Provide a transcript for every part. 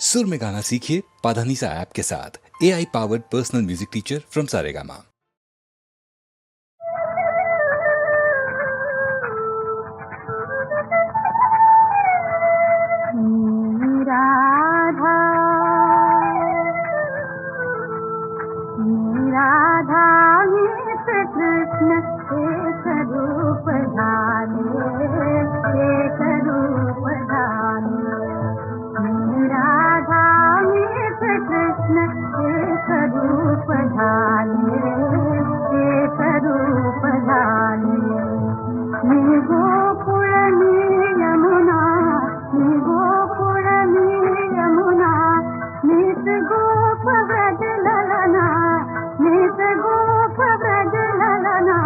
सुर में गाना सीखिए पाधानीसा ऐप के साथ। AI powered personal music teacher from Saregama. Radha Radha मित्र कृष्ण एक रूप धाने, एक रूप धाने। राधा मित्र कृष्ण एक रूप धाने, एक रूप धाने। गोकुल यमुना, गोकुल यमुना, नित गोप व्रज ललना, नित गोप व्रज ललना।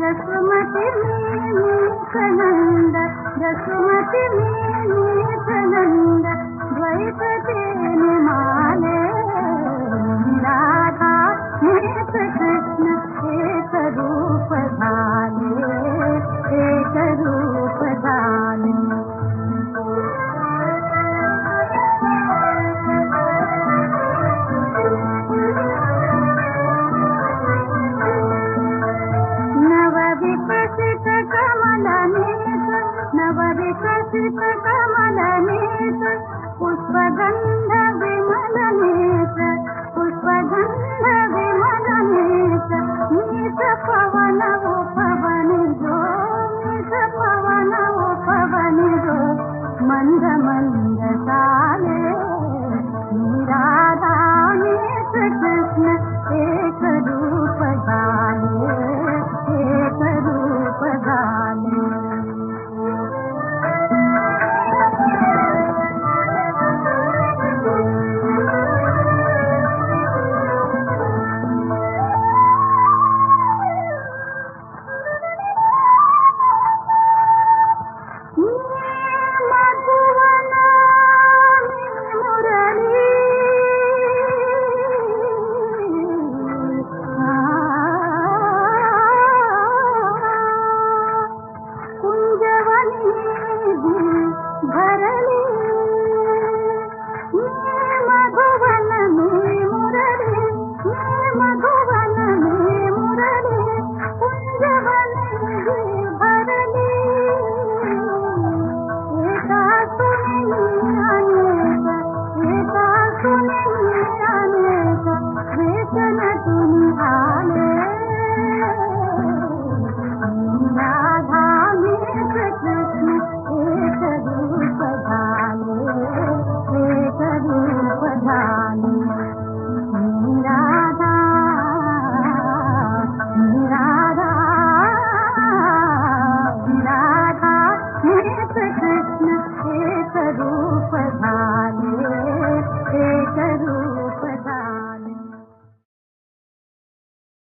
जसुमति मीत नंद, जसुमति मीत नंद, द्वैत तेन माले। राधा मीत कृष्ण एक रूप धाने, एक रूप धाने। नव विकसित कमल नेत्र, नव विकसित कमल नेत्र, पुष्पगंध